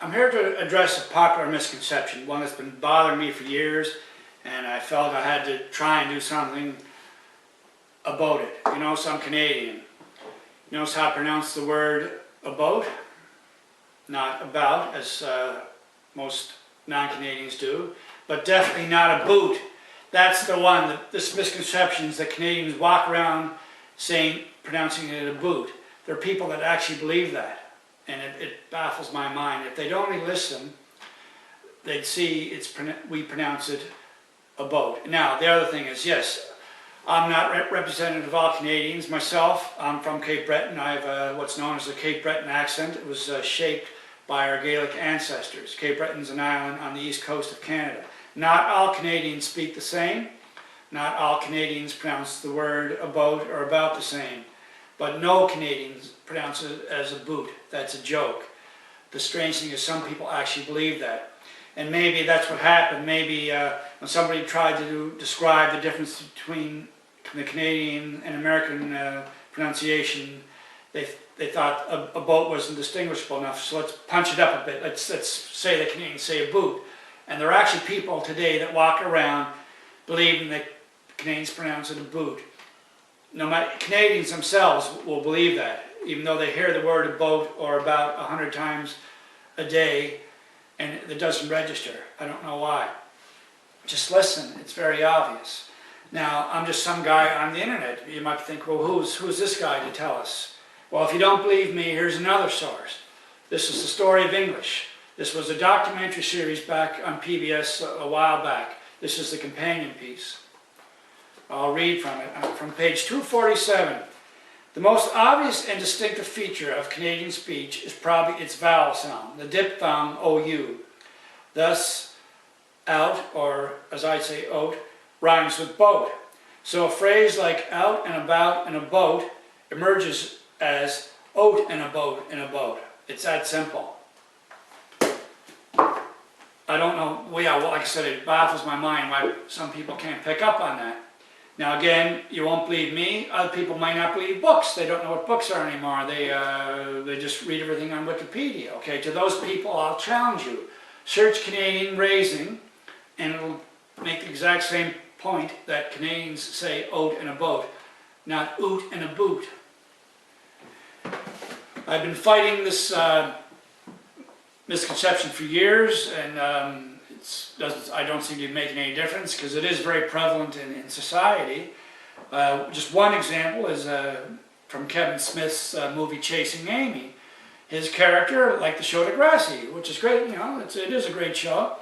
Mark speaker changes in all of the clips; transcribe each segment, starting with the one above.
Speaker 1: I'm here to address a popular misconception, one that's been bothering me for years, and I felt I had to try and do something about it. You know, so I'm Canadian. You notice how I pronounce the word aboat? Not about, as most non-Canadians do, but definitely not aboot. That's the one, this misconception is that Canadians walk around pronouncing it aboot. There are people that actually believe that, and it baffles my mind. If they'd only listen, they'd see we pronounce it aboat. Now, the other thing is, yes, I'm not representative of all Canadians. Myself, I'm from Cape Breton. I have what's known as a Cape Breton accent. It was shaped by our Gaelic ancestors. Cape Breton's an island on the east coast of Canada. Not all Canadians speak the same. Not all Canadians pronounce the word aboat or about the same. But no Canadians pronounce it as aboot. That's a joke. The strange thing is some people actually believe that. And maybe that's what happened. Maybe when somebody tried to describe the difference between the Canadian and American pronunciation, they thought a boat wasn't distinguishable enough, so let's punch it up a bit. Let's say the Canadians say aboot. And there are actually people today that walk around believing that Canadians pronounce it aboot. No matter, Canadians themselves will believe that, even though they hear the word aboat or about 100 times a day, and it doesn't register. I don't know why. Just listen, it's very obvious. Now, I'm just some guy on the internet. You might think, well, who's this guy to tell us? Well, if you don't believe me, here's another source. This is The Story of English. This was a documentary series back on PBS a while back. This is the companion piece. I'll read from it, from page 247. The most obvious and distinctive feature of Canadian speech is probably its vowel sound, the diphthong OU. Thus, out, or as I say, oat, rhymes with boat. So a phrase like out and about and a boat emerges as oat and a boat and a boat. It's that simple. I don't know, well, yeah, well, like I said, it baffles my mind why some people can't pick up on that. Now again, you won't believe me. Other people might not believe books. They don't know what books are anymore. They just read everything on Wikipedia. Okay, to those people, I'll challenge you. Search Canadian raising, and it'll make the exact same point that Canadians say oat and a boat, not oot and a boot. I've been fighting this misconception for years, and I don't seem to be making any difference because it is very prevalent in society. Just one example is from Kevin Smith's movie Chasing Amy. His character liked the show Degrassi, which is great, you know, it is a great show.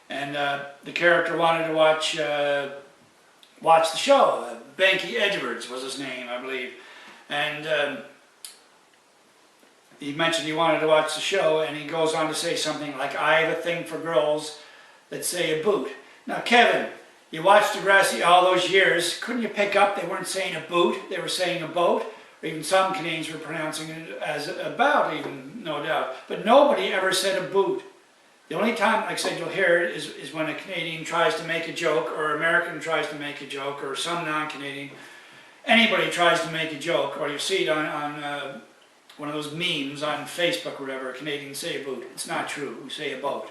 Speaker 1: And the character wanted to watch the show. Banky Edwards was his name, I believe. And he mentioned he wanted to watch the show, and he goes on to say something like, I have a thing for girls that say aboot. Now Kevin, you watched Degrassi all those years, couldn't you pick up they weren't saying aboot, they were saying aboat? Or even some Canadians were pronouncing it as about, even, no doubt. But nobody ever said aboot. The only time, like I said, you'll hear it is when a Canadian tries to make a joke, or an American tries to make a joke, or some non-Canadian. Anybody tries to make a joke, or you see it on one of those memes on Facebook or whatever, Canadians say aboot. It's not true, we say aboat.